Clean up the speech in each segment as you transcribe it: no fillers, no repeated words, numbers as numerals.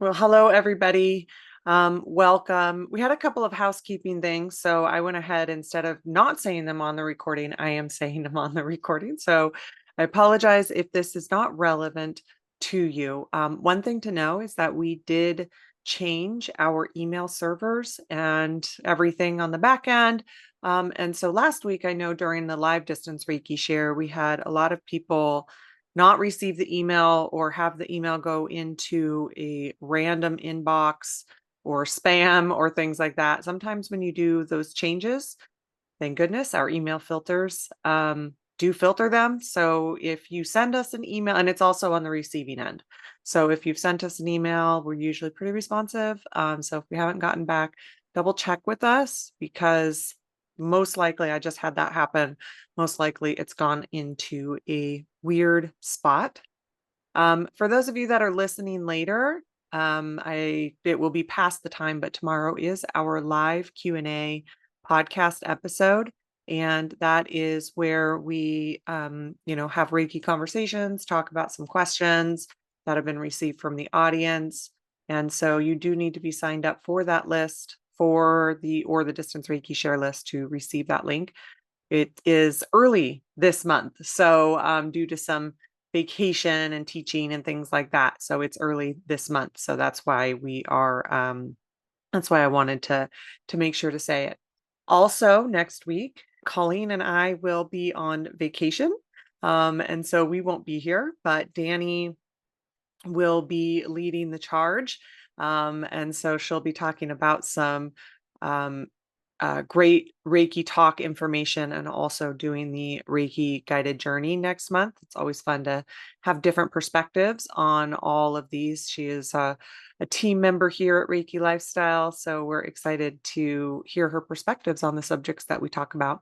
Well, hello, everybody. Welcome. We had a couple of housekeeping things, so I went ahead instead of not saying them on the recording, I am saying them on the recording. So I apologize if this is not relevant to you. One thing to know is that we did change our email servers and everything on the back end. And so last week, I know during the live distance Reiki share, we had a lot of people not receive the email or have the email go into a random inbox or spam or things like that. Sometimes when you do those changes, thank goodness our email filters do filter them. So if you send us an email, and it's also on the receiving end. So if you've sent us an email, we're usually pretty responsive. So if we haven't gotten back, double check with us because most likely, I just had that happen. Most likely it's gone into a weird spot. For those of you that are listening later, it will be past the time, but tomorrow is our live Q&A podcast episode. And that is where we have Reiki conversations, talk about some questions that have been received from the audience. And so you do need to be signed up for that list for the distance Reiki share list to receive that link. It is early this month, so due to some vacation and teaching and things like that. So it's early this month. So that's why that's why I wanted to make sure to say it. Also, next week, Colleen and I will be on vacation. And so we won't be here, but Danny will be leading the charge. And so she'll be talking about some um, great Reiki talk information and also doing the Reiki guided journey next month. It's always fun to have different perspectives on all of these. She is a team member here at Reiki Lifestyle. So we're excited to hear her perspectives on the subjects that we talk about.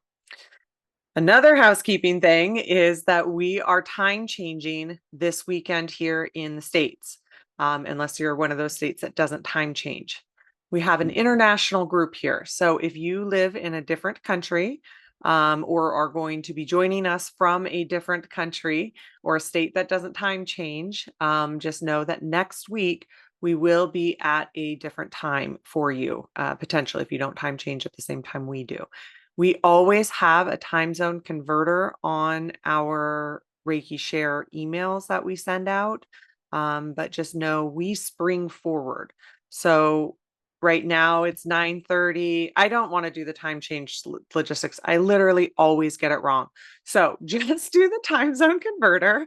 Another housekeeping thing is that we are time changing this weekend here in the States, unless you're one of those states that doesn't time change. We have an international group here. So if you live in a different country or are going to be joining us from a different country or a state that doesn't time change, just know that next week we will be at a different time for you, potentially if you don't time change at the same time we do. We always have a time zone converter on our Reiki Share emails that we send out, but just know we spring forward. So right now it's 9:30. I don't want to do the time change logistics. I literally always get it wrong. So just do the time zone converter.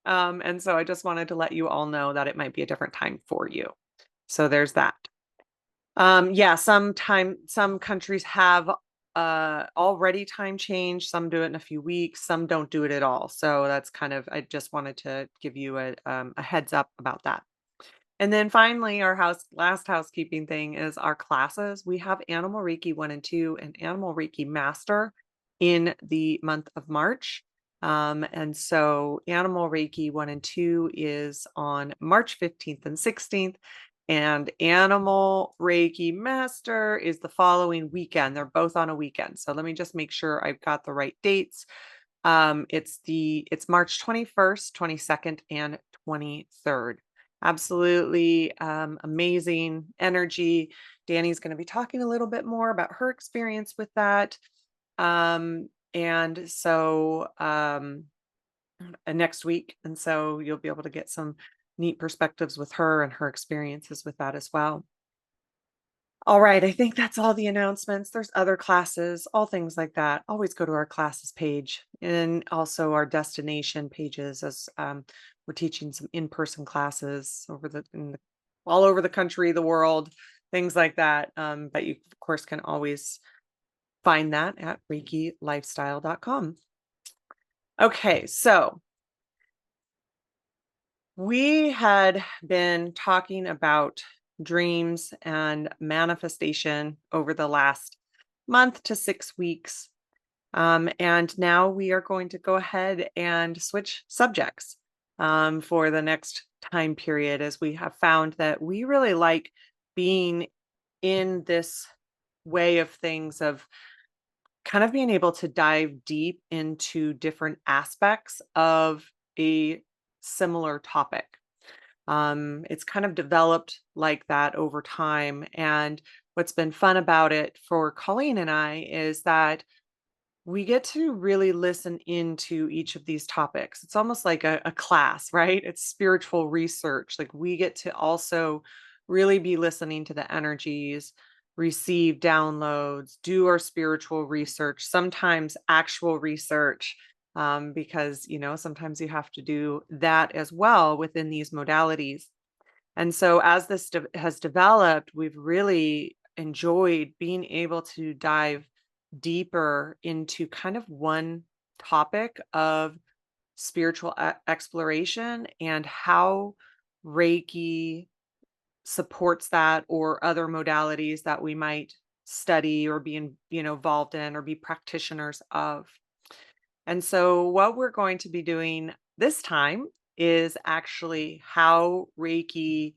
And so I just wanted to let you all know that it might be a different time for you. So there's that. Yeah, some countries have already time change. Some do it in a few weeks. Some don't do it at all. So that's kind of, I just wanted to give you a heads up about that. And then finally, our last housekeeping thing is our classes. We have Animal Reiki 1 and 2 and Animal Reiki Master in the month of March. And so Animal Reiki 1 and 2 is on March 15th and 16th. And Animal Reiki Master is the following weekend. They're both on a weekend. So let me just make sure I've got the right dates. It's March 21st, 22nd, and 23rd. Absolutely amazing energy. Danny's going to be talking a little bit more about her experience with that. And so next week. And so you'll be able to get some neat perspectives with her and her experiences with that as well. All right, I think that's all the announcements. There's other classes, all things like that. Always go to our classes page and also our destination pages as we're teaching some in-person classes all over the country, the world, things like that. But you, of course, can always find that at ReikiLifestyle.com. Okay, so we had been talking about dreams and manifestation over the last month to 6 weeks. And now we are going to go ahead and switch subjects for the next time period, as we have found that we really like being in this way of things of kind of being able to dive deep into different aspects of a similar topic. It's kind of developed like that over time. And what's been fun about it for Colleen and I is that we get to really listen into each of these topics. It's almost like a class, right? It's spiritual research. Like we get to also really be listening to the energies, receive downloads, do our spiritual research, sometimes actual research, because, sometimes you have to do that as well within these modalities. And so, as this has developed, we've really enjoyed being able to dive deeper into kind of one topic of spiritual exploration and how Reiki supports that, or other modalities that we might study or be involved in or be practitioners of. And so, what we're going to be doing this time is actually how Reiki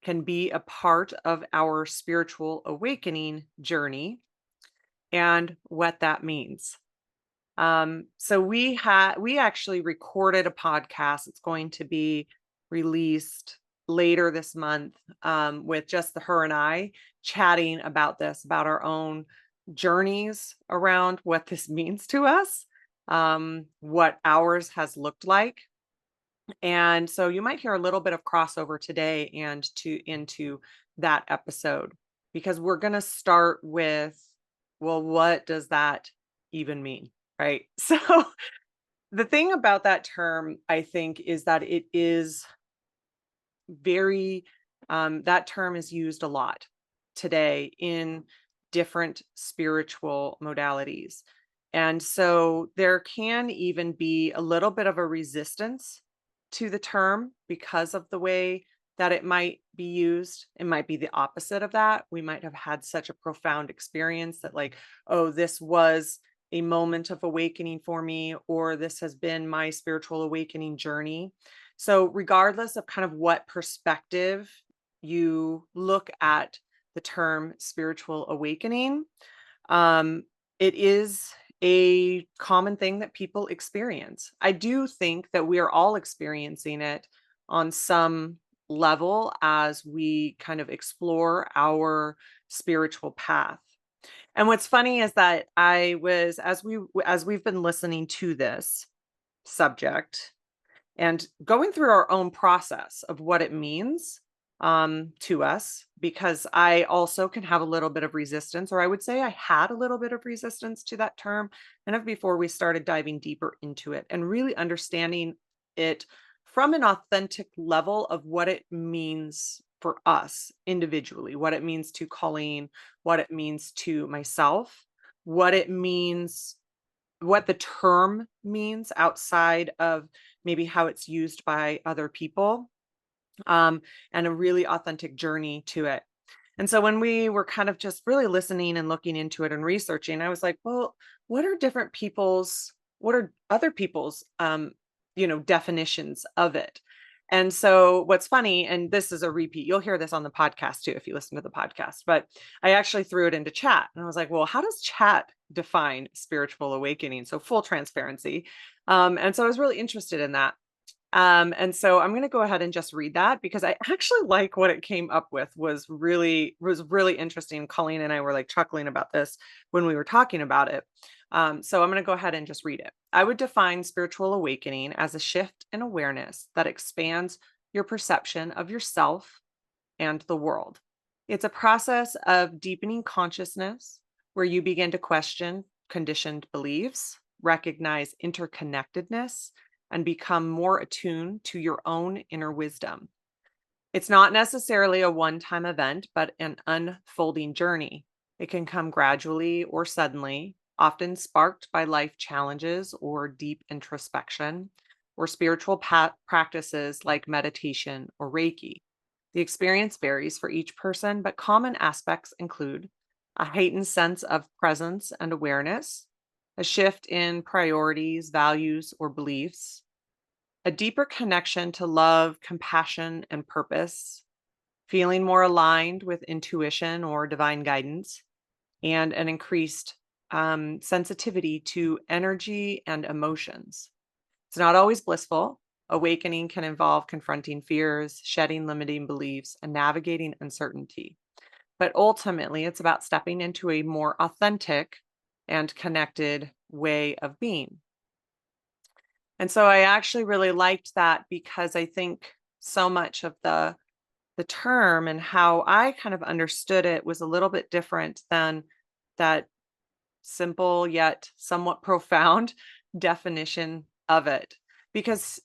can be a part of our spiritual awakening journey and what that means. So we actually recorded a podcast. It's going to be released later this month, with just her and I chatting about this, about our own journeys around what this means to us, what ours has looked like. And so you might hear a little bit of crossover today and to into that episode, because we're going to start with, well, what does that even mean? Right. So the thing about that term, I think, is that it is very, that term is used a lot today in different spiritual modalities. And so there can even be a little bit of a resistance to the term because of the way that it might be used. It might be the opposite of that. We might have had such a profound experience that, like, oh, this was a moment of awakening for me, or this has been my spiritual awakening journey. So, regardless of kind of what perspective you look at the term spiritual awakening, um, it is a common thing that people experience. I do think that we are all experiencing it on some level as we kind of explore our spiritual path. And what's funny is that as we've been listening to this subject and going through our own process of what it means, to us, because I also can have a little bit of resistance, or I would say I had a little bit of resistance to that term, kind of before we started diving deeper into it and really understanding it from an authentic level of what it means for us individually, what it means to Colleen, what it means to myself, what it means, what the term means outside of maybe how it's used by other people, um, and a really authentic journey to it. And so when we were kind of just really listening and looking into it and researching, I was like, well, what are other people's, definitions of it? And so what's funny, and this is a repeat, you'll hear this on the podcast too if you listen to the podcast, but I actually threw it into chat and I was like, well, how does chat define spiritual awakening? So full transparency. And so I was really interested in that. And so I'm going to go ahead and just read that because I actually like what it came up with. Was really interesting. Colleen and I were like chuckling about this when we were talking about it. So I'm going to go ahead and just read it. I would define spiritual awakening as a shift in awareness that expands your perception of yourself and the world. It's a process of deepening consciousness where you begin to question conditioned beliefs, recognize interconnectedness, and become more attuned to your own inner wisdom. It's not necessarily a one time event, but an unfolding journey. It can come gradually or suddenly, often sparked by life challenges or deep introspection, or spiritual practices like meditation or Reiki. The experience varies for each person, but common aspects include a heightened sense of presence and awareness, a shift in priorities, values, or beliefs, a deeper connection to love, compassion, and purpose, feeling more aligned with intuition or divine guidance, and an increased sensitivity to energy and emotions. It's not always blissful. Awakening can involve confronting fears, shedding limiting beliefs, and navigating uncertainty. But ultimately, it's about stepping into a more authentic and connected way of being. And so I actually really liked that because I think so much of the term and how I kind of understood it was a little bit different than that simple yet somewhat profound definition of it. Because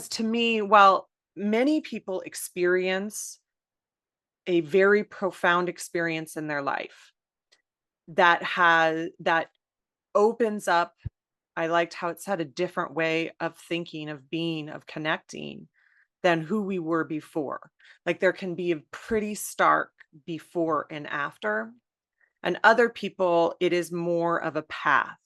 to me, while many people experience a very profound experience in their life that opens up, I liked how it said, a different way of thinking, of being, of connecting than who we were before. Like there can be a pretty stark before and after. And other people, it is more of a path.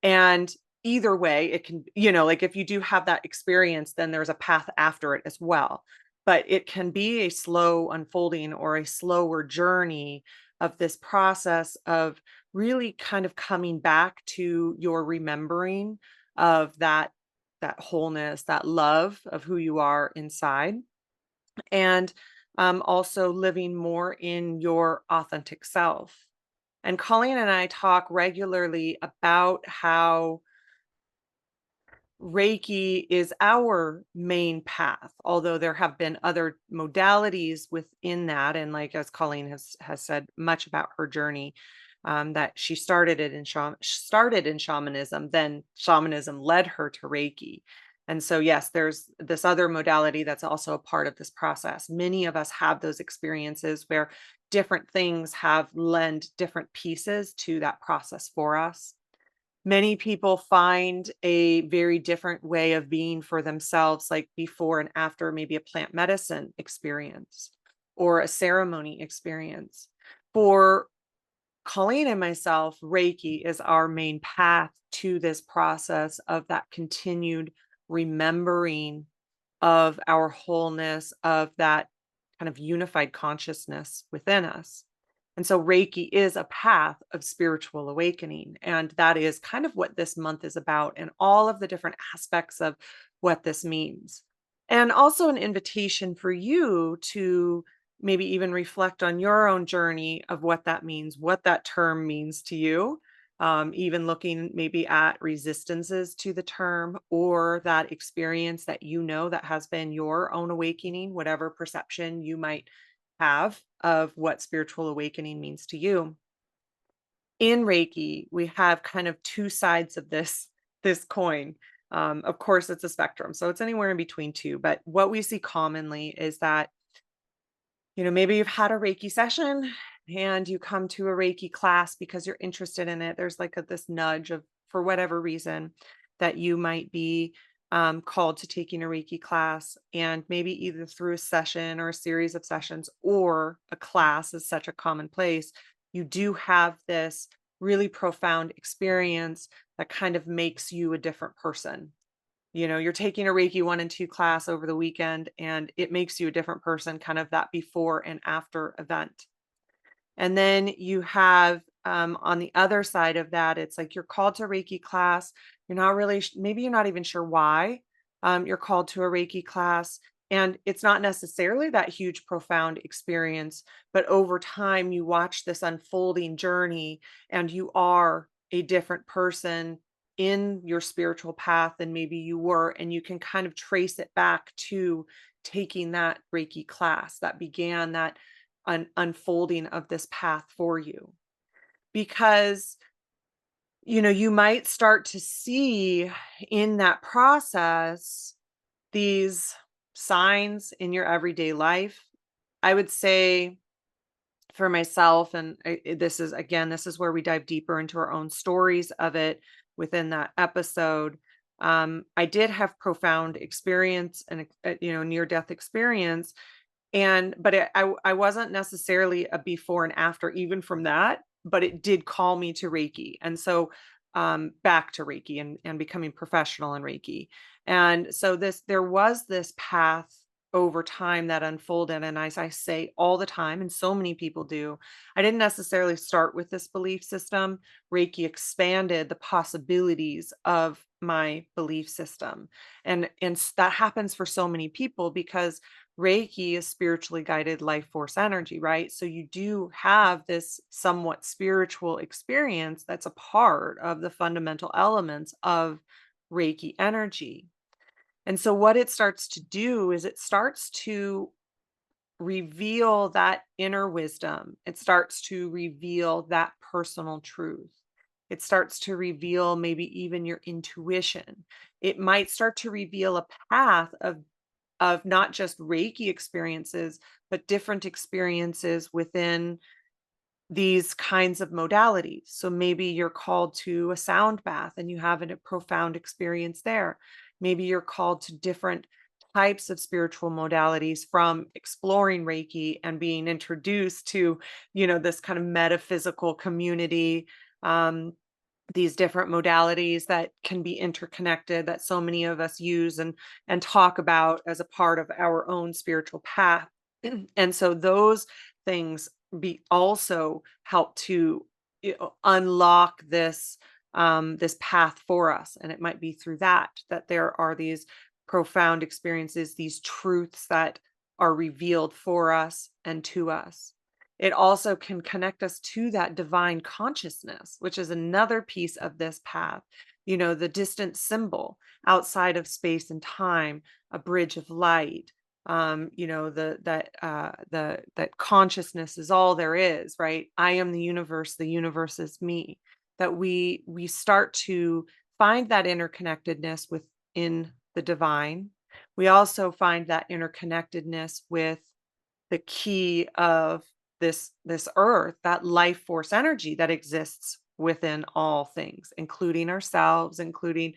And either way, it can, like if you do have that experience, then there's a path after it as well. But it can be a slow unfolding or a slower journey of this process of really kind of coming back to your remembering of that wholeness, that love of who you are inside, and also living more in your authentic self. And Colleen and I talk regularly about how Reiki is our main path, although there have been other modalities within that. And like as Colleen has said much about her journey, that she started in shamanism, then shamanism led her to Reiki. And so yes, there's this other modality that's also a part of this process. Many of us have those experiences where different things have lent different pieces to that process for us. Many people find a very different way of being for themselves, like before and after maybe a plant medicine experience or a ceremony experience. For Colleen and myself, Reiki is our main path to this process of that continued remembering of our wholeness, of that kind of unified consciousness within us. And so Reiki is a path of spiritual awakening. And that is kind of what this month is about and all of the different aspects of what this means. And also an invitation for you to maybe even reflect on your own journey of what that means, what that term means to you. Even looking maybe at resistances to the term or that experience that that has been your own awakening, whatever perception you might have of what spiritual awakening means to you. In Reiki, we have kind of two sides of this coin. Of course, it's a spectrum, so it's anywhere in between two. But what we see commonly is that maybe you've had a Reiki session and you come to a Reiki class because you're interested in it. There's like this nudge of, for whatever reason, that you might be called to taking a Reiki class. And maybe either through a session or a series of sessions or a class is such a commonplace, you do have this really profound experience that kind of makes you a different person. You're taking a Reiki 1 and 2 class over the weekend, and it makes you a different person, kind of that before and after event. And then you have, on the other side of that, it's like you're called to a Reiki class. You're not really, maybe you're not even sure why you're called to a Reiki class. And it's not necessarily that huge, profound experience, but over time, you watch this unfolding journey and you are a different person in your spiritual path than maybe you were. And you can kind of trace it back to taking that Reiki class that began that unfolding of this path for you. Because you might start to see in that process these signs in your everyday life. I would say for myself, and this is where we dive deeper into our own stories of it within that episode. I did have profound experience and near death experience, but I wasn't necessarily a before and after even from that, but it did call me to Reiki. And so back to Reiki and becoming professional in Reiki. And so there was this path over time that unfolded. And as I say all the time, and so many people do, I didn't necessarily start with this belief system. Reiki expanded the possibilities of my belief system. That happens for so many people because Reiki is spiritually guided life force energy, right? So you do have this somewhat spiritual experience that's a part of the fundamental elements of Reiki energy. And so what it starts to do is it starts to reveal that inner wisdom. It starts to reveal that personal truth. It starts to reveal maybe even your intuition. It might start to reveal a path of not just Reiki experiences, but different experiences within these kinds of modalities. So maybe you're called to a sound bath and you have a profound experience there. Maybe you're called to different types of spiritual modalities from exploring Reiki and being introduced to, this kind of metaphysical community. Um, these different modalities that can be interconnected that so many of us use and talk about as a part of our own spiritual path. And so those things be also help to unlock this path for us, and it might be through that there are these profound experiences, these truths that are revealed for us and to us. It also can connect us to that divine consciousness, which is another piece of this path. The distant symbol outside of space and time, a bridge of light. That consciousness is all there is, right? I am the universe is me. That we start to find that interconnectedness within the divine. We also find that interconnectedness with the key of this earth, that life force energy that exists within all things, including ourselves, including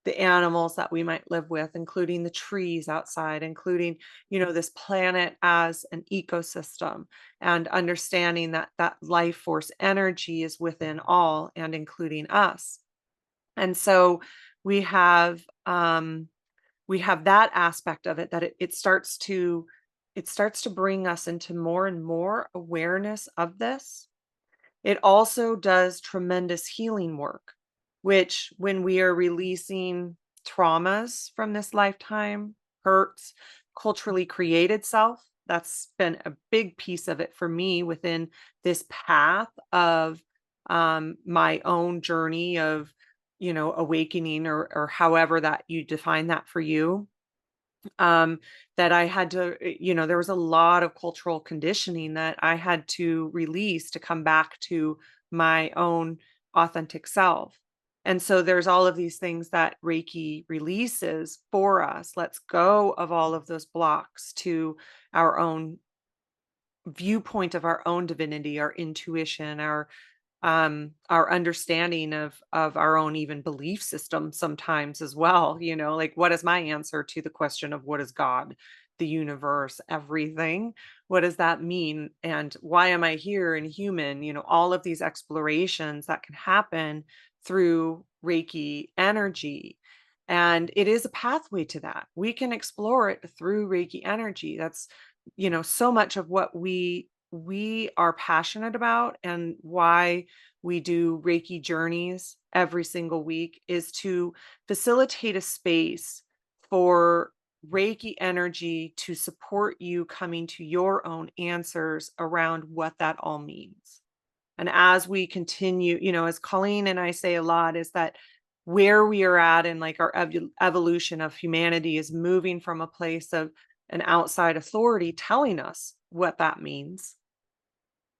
the animals that we might live with, including the trees outside, including, this planet as an ecosystem, and understanding that that life force energy is within all and including us. And so we have um we have that aspect of it, that it starts to bring us into more and more awareness of this. It also does tremendous healing work, which, when we are releasing traumas from this lifetime, hurts, culturally created self, that's been a big piece of it for me within this path of my own journey of, awakening, or however that you define that for you. um, that I had to, there was a lot of cultural conditioning that I had to release to come back to my own authentic self. And so there's all of these things that Reiki releases for us. Let's go of all of those blocks to our own viewpoint of our own divinity, our intuition, our understanding of our own even belief system sometimes as well. Like, what is my answer to the question of what is God, the universe, everything? What does that mean, and why am I here and human? All of these explorations that can happen through Reiki energy. And it is a pathway to that. We can explore it through Reiki energy. That's, so much of what we are passionate about, and why we do Reiki journeys every single week, is to facilitate a space for Reiki energy to support you coming to your own answers around what that all means. And as we continue, as Colleen and I say a lot, is that where we are at in, like, our evolution of humanity is moving from a place of an outside authority telling us what that means.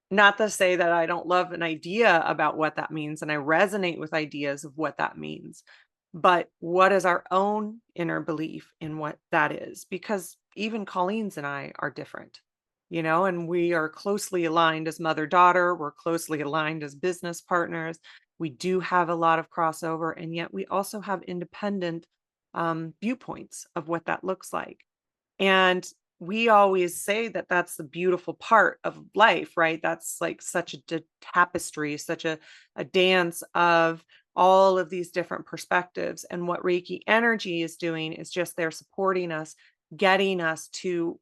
Not to say that I don't love an idea about what that means, and I resonate with ideas of what that means. But what is our own inner belief in what that is? Because even Colleen's and I are different, and we are closely aligned as mother daughter. We're closely aligned as business partners. We do have a lot of crossover, and yet we also have independent viewpoints of what that looks like. And we always say that that's the beautiful part of life, right? That's like such a tapestry, such a dance of all of these different perspectives. And what Reiki energy is doing is just there supporting us, getting us to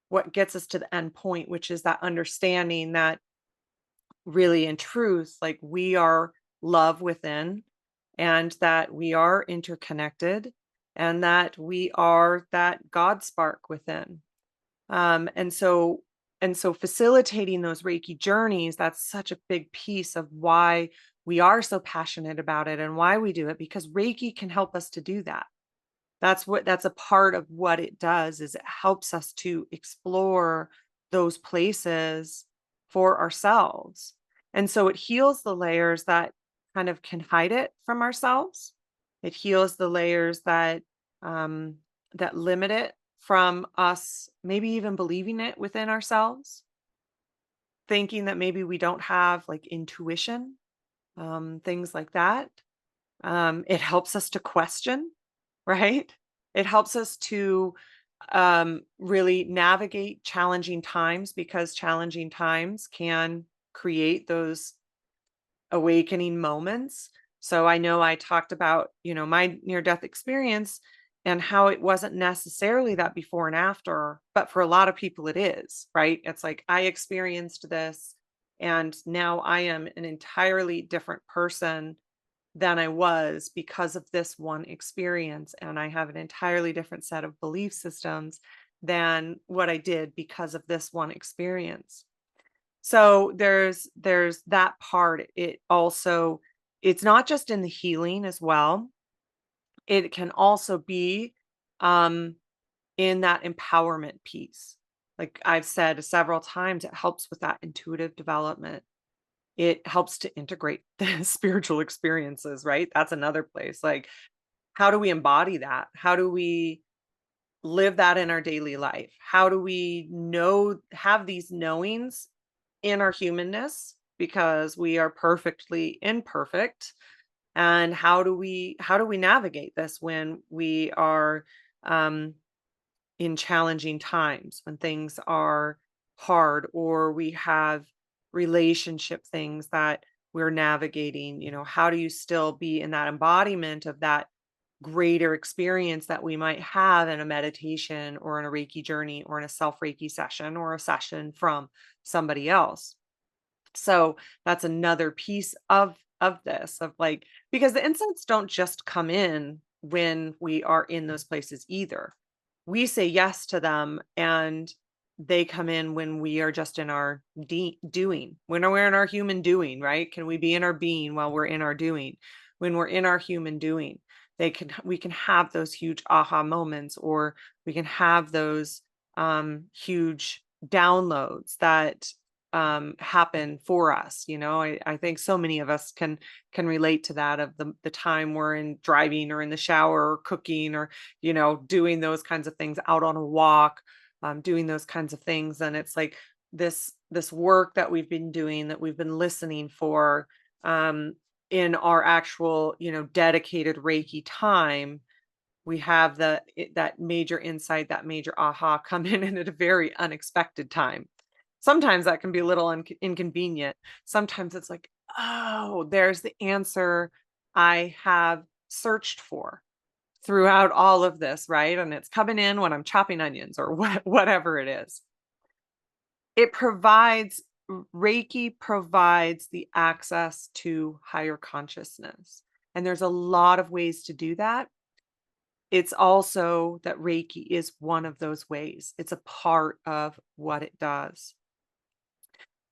what gets us to the end point, which is that understanding that really, in truth, like, we are love within, and that we are interconnected, and that we are that God spark within. Um, and so and so facilitating those Reiki journeys, that's such a big piece of why we are so passionate about it and why we do it, because Reiki can help us to do that. That's a part of what it does, is it helps us to explore those places for ourselves. And so it heals the layers that kind of can hide it from ourselves. It heals the layers um, that limit it from us, maybe even believing it within ourselves, thinking that maybe we don't have like intuition, things like that. It helps us to question, right? It helps us to really navigate challenging times, because challenging times can create those awakening moments. So I know I talked about, my near death experience and how it wasn't necessarily that before and after, but for a lot of people it is, right? It's like I experienced this and now I am an entirely different person than I was because of this one experience. And I have an entirely different set of belief systems than what I did because of this one experience. So there's that part. It's not just in the healing as well. It can also be um in that empowerment piece. Like I've said several times, it helps with that intuitive development. It helps to integrate the spiritual experiences, right? That's another place. Like, how do we embody that? How do we live that in our daily life? How do we have these knowings in our humanness, because we are perfectly imperfect? And how do we navigate this when we are um in challenging times, when things are hard, or we have relationship things that we're navigating? How do you still be in that embodiment of that greater experience that we might have in a meditation or in a Reiki journey or in a self Reiki session or a session from somebody else? So that's another piece of this, of like, because the insights don't just come in when we are in those places either. We say yes to them, and they come in when we are just in our doing, when we're in our human doing, right? Can we be in our being while we're in our doing? When we're in our human doing, we can have those huge aha moments, or we can have those huge downloads that happen for us. I think so many of us can relate to that, of the time we're in driving or in the shower or cooking, or doing those kinds of things, out on a walk, doing those kinds of things. And it's like this work that we've been doing, that we've been listening for, um in our actual dedicated Reiki time, we have that major insight, that major aha come in and at a very unexpected time. Sometimes that can be a little inconvenient. Sometimes it's like, oh, there's the answer I have searched for throughout all of this, right? And it's coming in when I'm chopping onions, or whatever it is. It provides Reiki provides the access to higher consciousness. And there's a lot of ways to do that. It's also that Reiki is one of those ways. It's a part of what it does.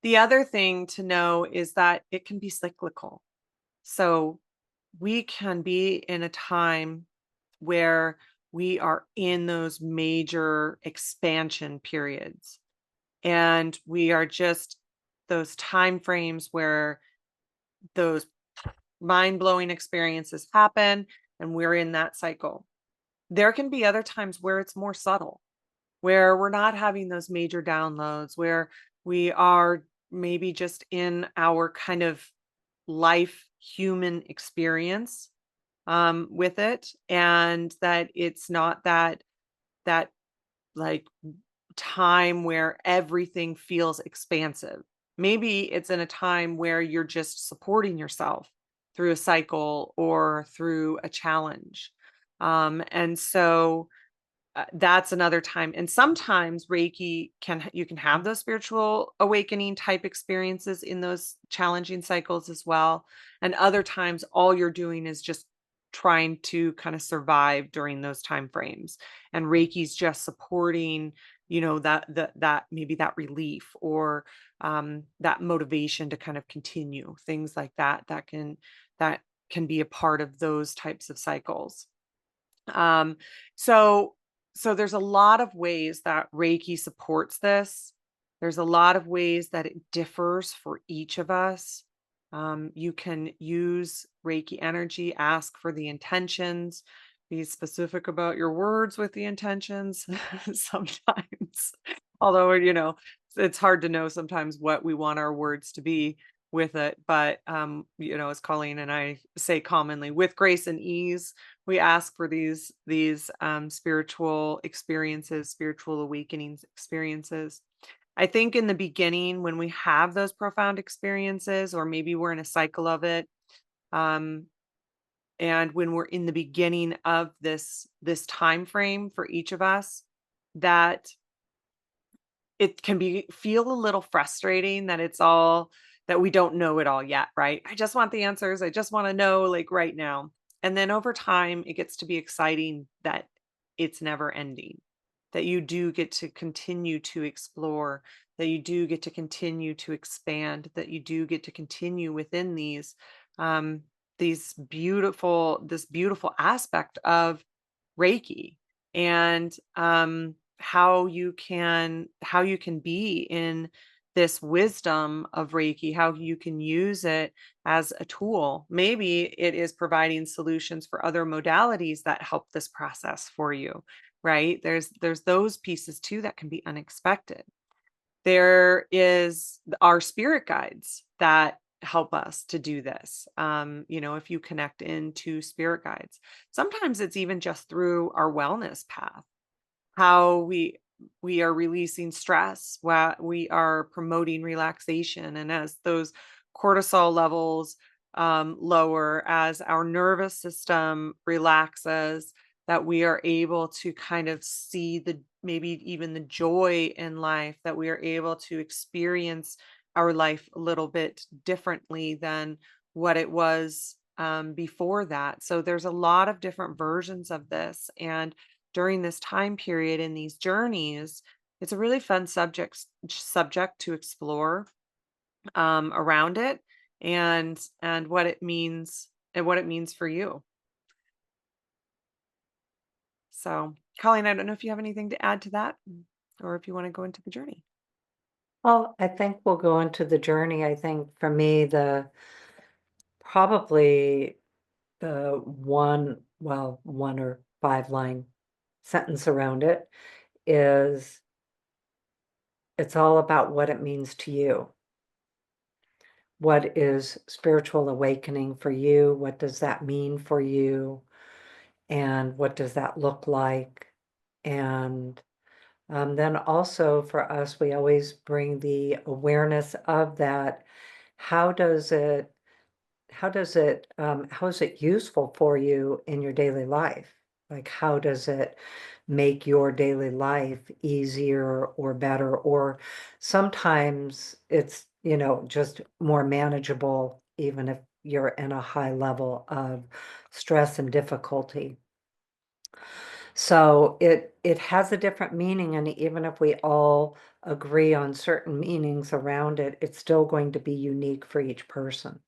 The other thing to know is that it can be cyclical. So we can be in a time where we are in those major expansion periods, and we are just those time frames where those mind-blowing experiences happen, and we're in that cycle. There can be other times where it's more subtle, where we're not having those major downloads, where we are maybe just in our kind of life human experience with it, and that it's not that like time where everything feels expansive. Maybe it's in a time where you're just supporting yourself through a cycle or through a challenge. And so that's another time. And sometimes Reiki you can have those spiritual awakening type experiences in those challenging cycles as well. And other times all you're doing is just trying to kind of survive during those time frames. And Reiki's just supporting, that maybe that relief or that motivation to kind of continue, things like that that can be a part of those types of cycles. Um, so so there's a lot of ways that Reiki supports this. There's a lot of ways that it differs for each of us. You can use Reiki energy, ask for the intentions, be specific about your words with the intentions sometimes. Although, it's hard to know sometimes what we want our words to be with it. But, as Colleen and I say commonly, with grace and ease, we ask for these spiritual experiences, spiritual awakenings experiences. I think in the beginning, when we have those profound experiences, or maybe we're in a cycle of it, um, and when we're in the beginning of this time frame for each of us, that it can feel a little frustrating that it's all that we don't know it all yet, right? I just want the answers. I just want to know like right now. And then over time, it gets to be exciting that it's never ending, that you do get to continue to explore, that you do get to continue to expand, that you do get to continue within um, this beautiful aspect of Reiki and how you can be in this wisdom of Reiki, how you can use it as a tool. Maybe it is providing solutions for other modalities that help this process for you, right? There's those pieces too that can be unexpected. There is our spirit guides that help us to do this. If you connect into spirit guides, sometimes it's even just through our wellness path, how we are releasing stress, we are promoting relaxation, and as those cortisol levels lower, as our nervous system relaxes, that we are able to kind of see the maybe even the joy in life, that we are able to experience our life a little bit differently than what it was before that. So there's a lot of different versions of this, and during this time period in these journeys, it's a really fun subject to explore around it, and what it means for you. So, Colleen, I don't know if you have anything to add to that, or if you want to go into the journey. Well, I think we'll go into the journey. I think for me, probably the one or five line sentence around it is it's all about what it means to you. What is spiritual awakening for you? What does that mean for you? And what does that look like? And then also for us, we always bring the awareness of that. How does it, how is it useful for you in your daily life? Like, how does it make your daily life easier or better? Or sometimes it's, just more manageable, even if you're in a high level of stress and difficulty. So it has a different meaning, and even if we all agree on certain meanings around it, it's still going to be unique for each person.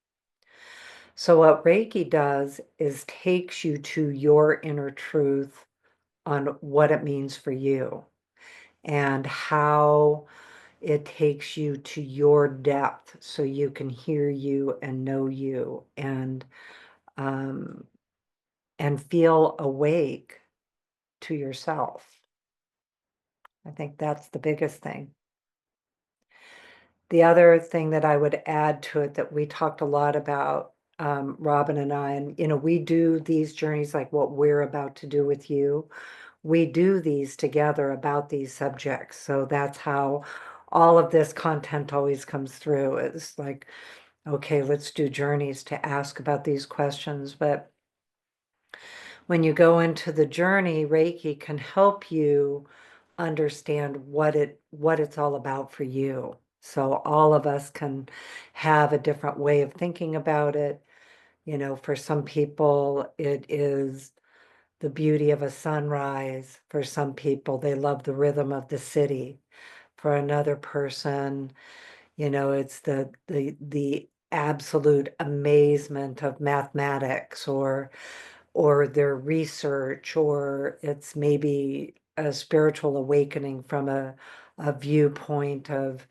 So what Reiki does is takes you to your inner truth on what it means for you and how it takes you to your depth so you can hear you and know you um, and feel awake to yourself. I think that's the biggest thing. The other thing that I would add to it that we talked a lot about, Robin and I, and we do these journeys like what we're about to do with you. We do these together about these subjects. So that's how all of this content always comes through. It's like, okay, let's do journeys to ask about these questions. But when you go into the journey, Reiki can help you understand what it's all about for you. So all of us can have a different way of thinking about it. You know, for some people, it is the beauty of a sunrise. For some people, they love the rhythm of the city. For another person, you know, it's the absolute amazement of mathematics or their research, or it's maybe a spiritual awakening from a viewpoint of,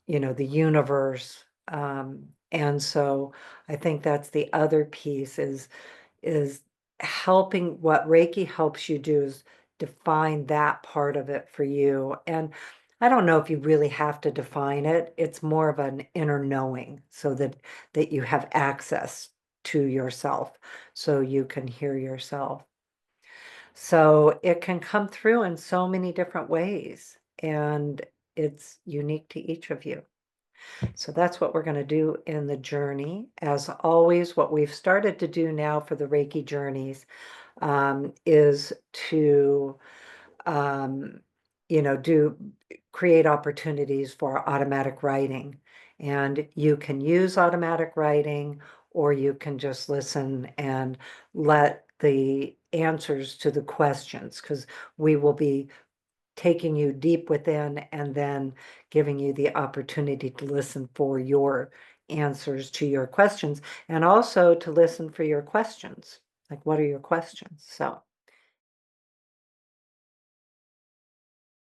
you know, the universe. And so I think that's the other piece is helping. What Reiki helps you do is define that part of it for you. And I don't know if you really have to define it. It's more of an inner knowing so that you have access to yourself so you can hear yourself. So it can come through in so many different ways, and it's unique to each of you. So that's what we're going to do in the journey. As always, what we've started to do now for the Reiki journeys is to, um, you know, create opportunities for automatic writing. And you can use automatic writing, or you can just listen and let the answers to the questions, because we will be taking you deep within and then giving you the opportunity to listen for your answers to your questions and also to listen for your questions. Like, what are your questions? So